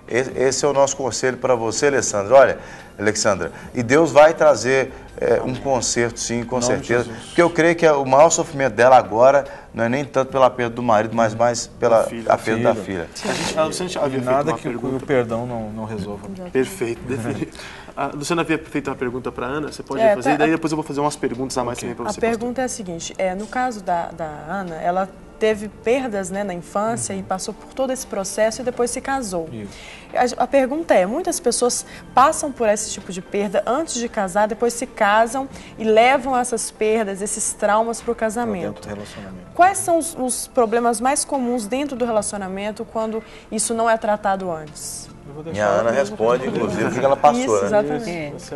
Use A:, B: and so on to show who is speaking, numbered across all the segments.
A: Esse é o nosso conselho para você, Alexandra. E Deus vai trazer um conserto, sim, com certeza. Porque eu creio que o maior sofrimento dela agora não é nem tanto pela perda do marido, mas mais pela perda da filha.
B: A Luciana havia
C: Nada
B: feito uma
C: que o perdão não resolva.
B: Perfeito, definido. A Luciana havia feito uma pergunta para a Ana, você pode fazer, e daí depois eu vou fazer umas perguntas a mais também para você.
D: A pergunta é a seguinte, no caso da Ana, ela teve perdas, né, na infância e passou por todo esse processo e depois se casou. A pergunta é, muitas pessoas passam por esse tipo de perda antes de casar, depois se casam e levam essas perdas, esses traumas para o casamento.
C: Dentro do relacionamento.
D: Quais são os problemas mais comuns dentro do relacionamento quando isso não é tratado antes?
A: E a Ana responde, inclusive, o que ela passou,
D: isso,
A: né?
D: Exatamente.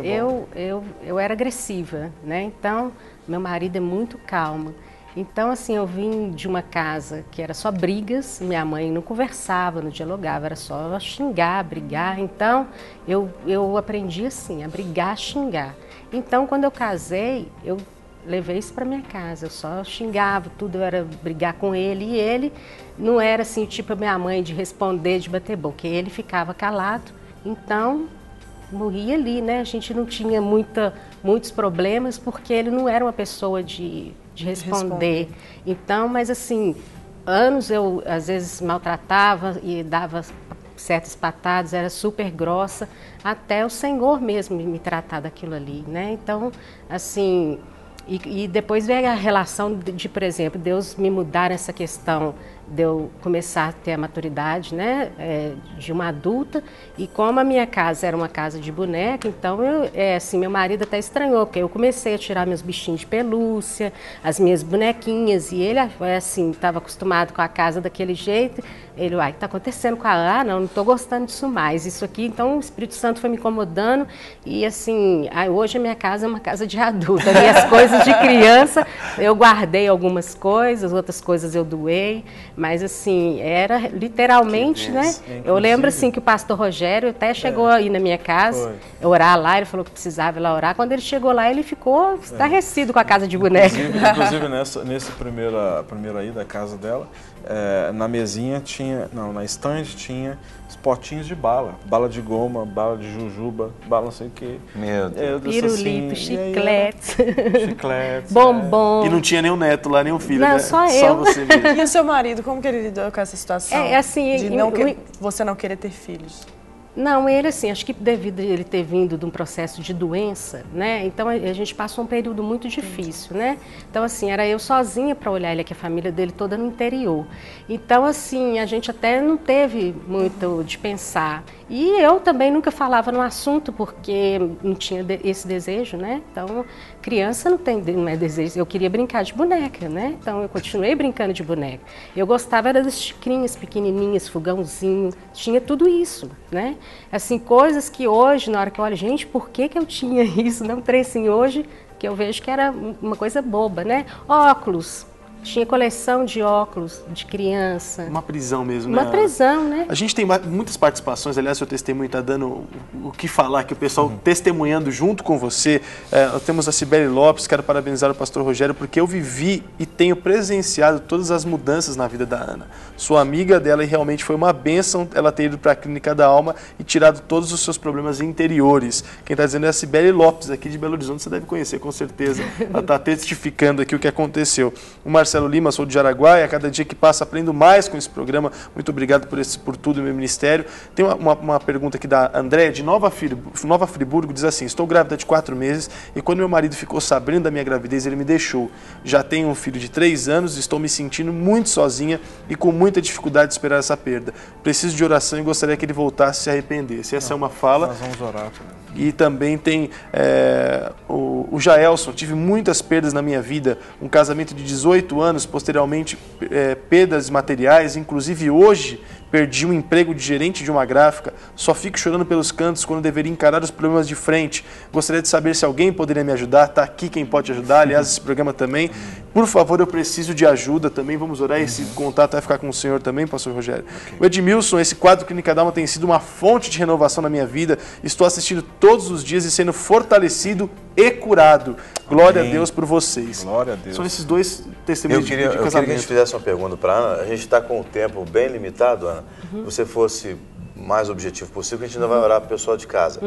E: Eu era agressiva, né? Então, meu marido é muito calmo. Então, assim, eu vim de uma casa que era só brigas, minha mãe não conversava, não dialogava, era só xingar, brigar. Então, eu aprendi assim, a brigar, a xingar. Então, quando eu casei, eu levei isso para minha casa, eu só xingava, tudo era brigar com ele. E ele não era assim, tipo a minha mãe, de responder, de bater boca, ele ficava calado. Então, morria ali, né? A gente não tinha muitos problemas, porque ele não era uma pessoa de responder. Então, mas assim, anos eu às vezes maltratava e dava certas patadas, era super grossa, até o Senhor mesmo me tratar daquilo ali, né? Então, assim, e depois veio a relação de, por exemplo, Deus me mudar essa questão de eu começar a ter a maturidade, né, de uma adulta, e como a minha casa era uma casa de boneca, então assim, meu marido até estranhou, porque eu comecei a tirar meus bichinhos de pelúcia, as minhas bonequinhas, e ele, assim, estava acostumado com a casa daquele jeito, ele, o que está acontecendo com a Ana? Não estou gostando disso mais, isso aqui, então o Espírito Santo foi me incomodando, e assim, hoje a minha casa é uma casa de adulta, e as coisas de criança, eu guardei algumas coisas, outras coisas eu doei, mas assim, era literalmente, né? Eu lembro assim que o pastor Rogério até chegou aí na minha casa, orar lá, ele falou que precisava ir lá orar. Quando ele chegou lá, ele ficou estarrecido com a casa de boneca.
C: Inclusive nesse primeiro aí da casa dela, na mesinha tinha, na estande tinha os potinhos de bala de goma, bala de jujuba, bala não sei o que.
A: Meu Deus.
E: Pirulito, chicletes,
B: bombom. E não tinha nenhum neto lá, nenhum filho,
E: não,
B: né?
E: só eu.
B: Só você mesmo.
D: E o seu marido, como que ele lidou com essa situação?
E: Assim,
D: de você não querer ter filhos?
E: Não, ele assim, acho que devido a ele ter vindo de um processo de doença, né? Então a gente passou um período muito difícil, né? Então assim, era eu sozinha para olhar ele, que a família dele toda no interior. Então assim, a gente até não teve muito de pensar. E eu também nunca falava no assunto, porque não tinha esse desejo, né? Então, criança não é desejo. Eu queria brincar de boneca, né? Então eu continuei brincando de boneca. Eu gostava era das xicrinhas pequenininhas, fogãozinho, tinha tudo isso, né? Assim, coisas que hoje, na hora que eu olho, gente, por que eu tinha isso? Não tem assim hoje, que eu vejo que era uma coisa boba, né? Óculos. Tinha coleção de óculos de criança.
B: Uma prisão mesmo, né?
E: Uma prisão, né?
B: A gente tem muitas participações, aliás, seu testemunho está dando o que falar, que o pessoal testemunhando junto com você. Nós temos a Cibele Lopes, quero parabenizar o pastor Rogério, porque eu vivi e tenho presenciado todas as mudanças na vida da Ana. Sou amiga dela e realmente foi uma bênção ela ter ido para a Clínica da Alma e tirado todos os seus problemas interiores. Quem está dizendo é a Cibele Lopes, aqui de Belo Horizonte, você deve conhecer com certeza. Ela está testificando aqui o que aconteceu. O Marcelo Lima, sou de Jaraguá, e a cada dia que passa aprendo mais com esse programa. Muito obrigado por tudo no meu ministério. Tem uma pergunta aqui da Andréia, de Nova Friburgo, diz assim: estou grávida de 4 meses e quando meu marido ficou sabendo da minha gravidez, ele me deixou. Já tenho um filho de 3 anos, estou me sentindo muito sozinha e com muita dificuldade de esperar essa perda. Preciso de oração e gostaria que ele voltasse a se arrepender. Se essa é uma fala.
C: Nós vamos orar.
B: E também tem o Jaelson, tive muitas perdas na minha vida, um casamento de 18 anos, posteriormente perdas materiais, inclusive hoje perdi um emprego de gerente de uma gráfica, só fico chorando pelos cantos quando deveria encarar os problemas de frente. Gostaria de saber se alguém poderia me ajudar, está aqui quem pode ajudar, aliás, esse programa também. Por favor, eu preciso de ajuda também, vamos orar, esse contato vai ficar com o senhor também, pastor Rogério. Okay. O Edmilson, esse quadro Clínica da Alma tem sido uma fonte de renovação na minha vida, estou assistindo todos os dias e sendo fortalecido e curado. Glória a Deus por vocês.
C: Glória a Deus.
B: São esses dois testemunhos de casamento.
A: Eu queria que a gente fizesse uma pergunta para a Ana. A gente está com o tempo bem limitado, Ana. Você fosse mais objetivo possível, que a gente ainda vai orar para o pessoal de casa.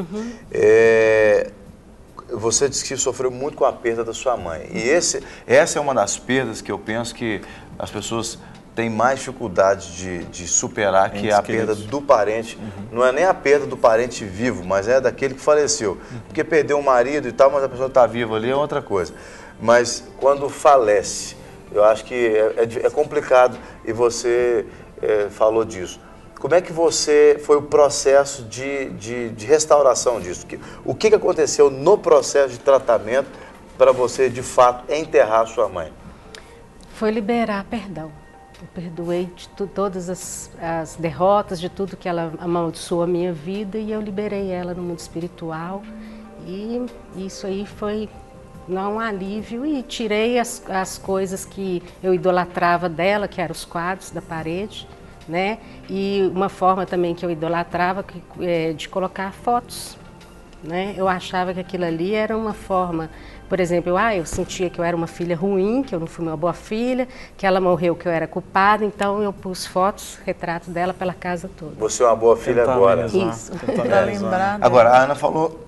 A: Você disse que sofreu muito com a perda da sua mãe. E essa é uma das perdas que eu penso que as pessoas têm mais dificuldade de superar, que é a perda do parente. Não é nem a perda do parente vivo, mas é daquele que faleceu. Porque perdeu um marido e tal, mas a pessoa está viva ali, é outra coisa. Mas quando falece, eu acho que é complicado, e você falou disso. Como é que foi o processo de restauração disso? O que aconteceu no processo de tratamento para você, de fato, enterrar sua mãe?
E: Foi liberar perdão. Eu perdoei de todas as derrotas, de tudo que ela amaldiçoou a minha vida, e eu liberei ela no mundo espiritual. E isso aí foi um alívio, e tirei as coisas que eu idolatrava dela, que eram os quadros da parede, né? E uma forma também que eu idolatrava de colocar fotos, né? Eu achava que aquilo ali era uma forma, por exemplo, eu sentia que eu era uma filha ruim, que eu não fui uma boa filha, que ela morreu, que eu era culpada, então eu pus fotos, retrato dela pela casa toda.
A: Você é uma boa filha agora.
E: Isso.
D: Para lembrar.
A: Agora, a Ana falou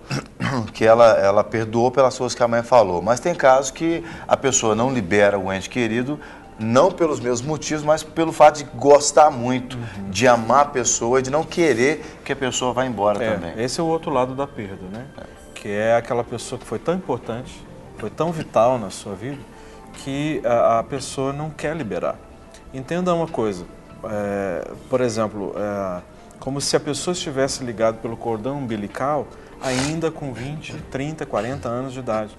A: que ela perdoou pelas coisas que a mãe falou, mas tem casos que a pessoa não libera o ente querido, não pelos mesmos motivos, mas pelo fato de gostar muito, de amar a pessoa e de não querer que a pessoa vá embora também.
C: Esse é o outro lado da perda, né? Que é aquela pessoa que foi tão importante, foi tão vital na sua vida, que a pessoa não quer liberar. Entenda uma coisa, por exemplo, como se a pessoa estivesse ligada pelo cordão umbilical ainda com 20, 30, 40 anos de idade.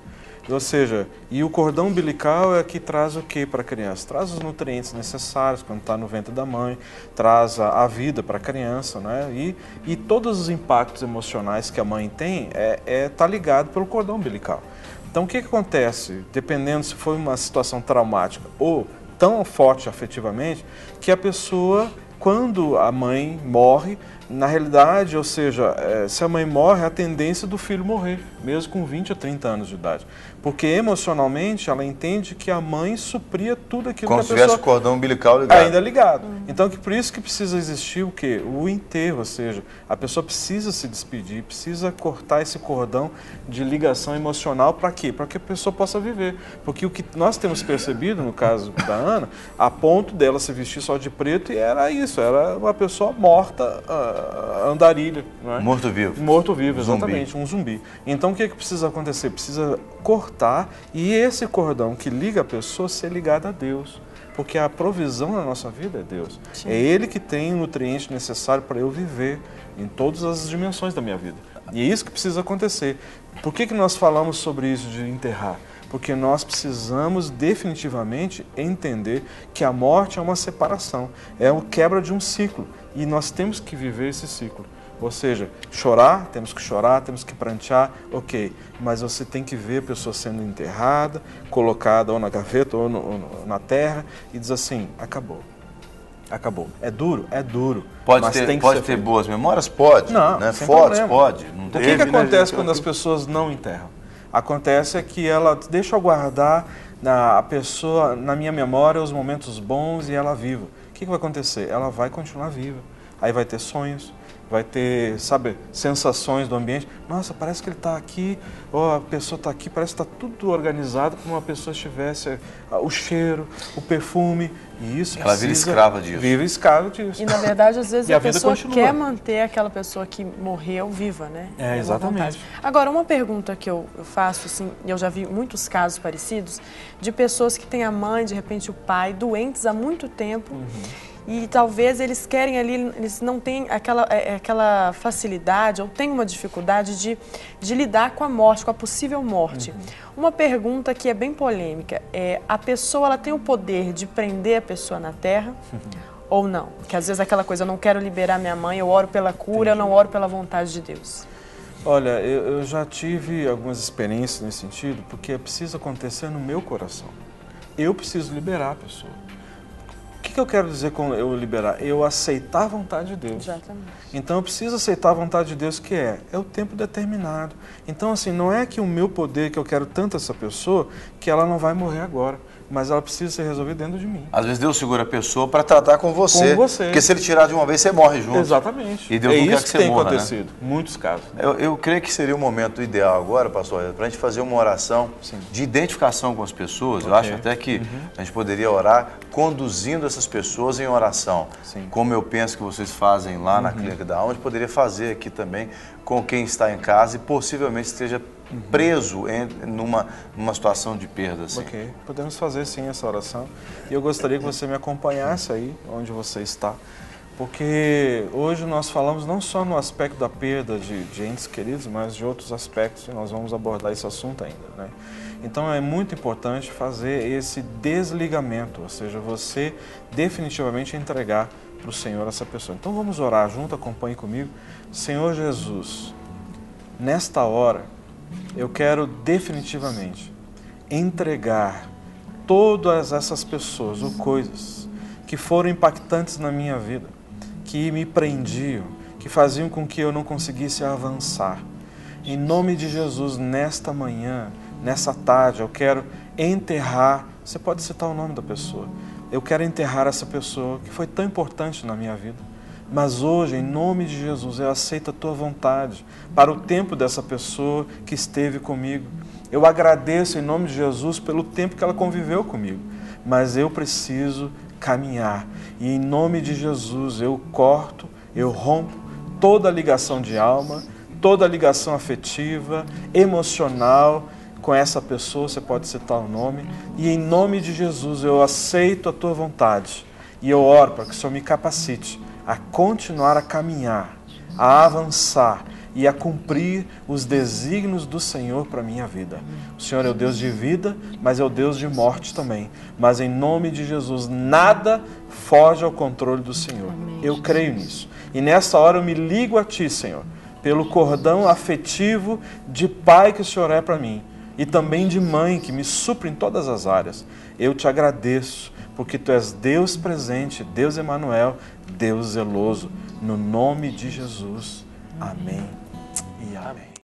C: Ou seja, e o cordão umbilical é que traz o que para a criança? Traz os nutrientes necessários quando está no ventre da mãe, traz a vida para a criança, né? E todos os impactos emocionais que a mãe tem tá ligado pelo cordão umbilical. Então o que acontece, dependendo se foi uma situação traumática ou tão forte afetivamente, que a pessoa, quando a mãe morre, na realidade, ou seja, se a mãe morre, a tendência do filho morrer, mesmo com 20 ou 30 anos de idade. Porque emocionalmente ela entende que a mãe supria tudo aquilo
A: como
C: que a pessoa...
A: Como se tivesse o cordão umbilical ligado.
C: Ainda ligado. Então, por isso que precisa existir o quê? O enterro, ou seja, a pessoa precisa se despedir, precisa cortar esse cordão de ligação emocional para quê? Para que a pessoa possa viver. Porque o que nós temos percebido, no caso da Ana, a ponto dela se vestir só de preto, e era isso, era uma pessoa morta, andarilha. Não é?
A: Morto-vivo.
C: Morto-vivo, exatamente, um zumbi. Então, o que precisa acontecer? Precisa cortar, e esse cordão que liga a pessoa ser ligado a Deus. Porque a provisão na nossa vida é Deus. Sim. É Ele que tem o nutriente necessário para eu viver em todas as dimensões da minha vida. E é isso que precisa acontecer. Por que nós falamos sobre isso de enterrar? Porque nós precisamos definitivamente entender que a morte é uma separação, é uma quebra de um ciclo. E nós temos que viver esse ciclo. Ou seja, temos que prantear, ok, mas você tem que ver a pessoa sendo enterrada, colocada ou na gaveta ou na terra, e diz assim, acabou. Acabou. É duro? É duro.
A: Pode ter boas memórias? Pode.
C: Não,
A: né? Fotos?
C: problema.
A: Pode.
C: Não teve, o que acontece quando as pessoas não enterram? Acontece que ela deixa eu guardar a pessoa, na minha memória, os momentos bons, e ela viva. O que vai acontecer? Ela vai continuar viva. Aí vai ter sonhos, vai ter, sensações do ambiente. Nossa, parece que ele está aqui, ou a pessoa está aqui, parece que está tudo organizado como uma pessoa estivesse, o cheiro, o perfume, e isso
A: ela vira escrava disso.
C: Vira escrava disso.
D: E na verdade, às vezes a pessoa
C: continua.
D: quer manter aquela pessoa que morreu viva, né?
C: Exatamente.
D: Agora, uma pergunta que eu faço, assim, eu já vi muitos casos parecidos, de pessoas que têm a mãe, de repente o pai, doentes há muito tempo, e talvez eles querem ali, eles não têm aquela facilidade ou têm uma dificuldade de lidar com a morte, com a possível morte. Uma pergunta que é bem polêmica, a pessoa ela tem o poder de prender a pessoa na terra ou não? Porque às vezes aquela coisa, eu não quero liberar minha mãe, eu oro pela cura, eu não oro pela vontade de Deus.
C: Olha, eu já tive algumas experiências nesse sentido, porque precisa acontecer no meu coração. Eu preciso liberar a pessoa. O que eu quero dizer com eu liberar? Eu aceitar a vontade de Deus.
D: Exatamente.
C: Então eu preciso aceitar a vontade de Deus, que é o tempo determinado. Então assim, não é que o meu poder, que eu quero tanto essa pessoa, que ela não vai morrer agora. mas ela precisa ser resolvida dentro de mim.
A: Às vezes Deus segura a pessoa para tratar com você.
C: Com você.
A: Porque se ele tirar de uma vez, você morre junto.
C: Exatamente.
A: E Deus não quer
C: isso
A: que você
C: tem
A: morra,
C: acontecido,
A: né?
C: muitos casos.
A: Eu creio que seria o momento ideal agora, pastor, para a gente fazer uma oração de identificação com as pessoas. Eu acho até que a gente poderia orar conduzindo essas pessoas em oração. Como eu penso que vocês fazem lá na Clínica da Alma, a gente poderia fazer aqui também com quem está em casa e possivelmente esteja preso numa situação de perda. Assim.
C: Ok, podemos fazer sim essa oração. E eu gostaria que você me acompanhasse aí, onde você está. Porque hoje nós falamos não só no aspecto da perda de entes queridos, mas de outros aspectos, e nós vamos abordar esse assunto ainda, né? Então é muito importante fazer esse desligamento, ou seja, você definitivamente entregar para o Senhor essa pessoa. Então vamos orar junto, acompanhe comigo. Senhor Jesus, nesta hora, eu quero definitivamente entregar todas essas pessoas ou coisas que foram impactantes na minha vida, que me prendiam, que faziam com que eu não conseguisse avançar. Em nome de Jesus, nesta manhã, nessa tarde, eu quero enterrar, você pode citar o nome da pessoa, eu quero enterrar essa pessoa que foi tão importante na minha vida. Mas hoje, em nome de Jesus, eu aceito a Tua vontade para o tempo dessa pessoa que esteve comigo. Eu agradeço em nome de Jesus pelo tempo que ela conviveu comigo, mas eu preciso caminhar. E em nome de Jesus, eu corto, eu rompo toda a ligação de alma, toda a ligação afetiva, emocional com essa pessoa, você pode citar o nome. E em nome de Jesus, eu aceito a Tua vontade. E eu oro para que o Senhor me capacite a continuar a caminhar, a avançar e a cumprir os desígnios do Senhor para a minha vida. O Senhor é o Deus de vida, mas é o Deus de morte também. Mas em nome de Jesus, nada foge ao controle do Senhor. Eu creio nisso. E nessa hora eu me ligo a Ti, Senhor, pelo cordão afetivo de pai que o Senhor é para mim e também de mãe que me supre em todas as áreas. Eu Te agradeço, porque Tu és Deus presente, Deus Emanuel, Deus zeloso. No nome de Jesus. Amém e amém.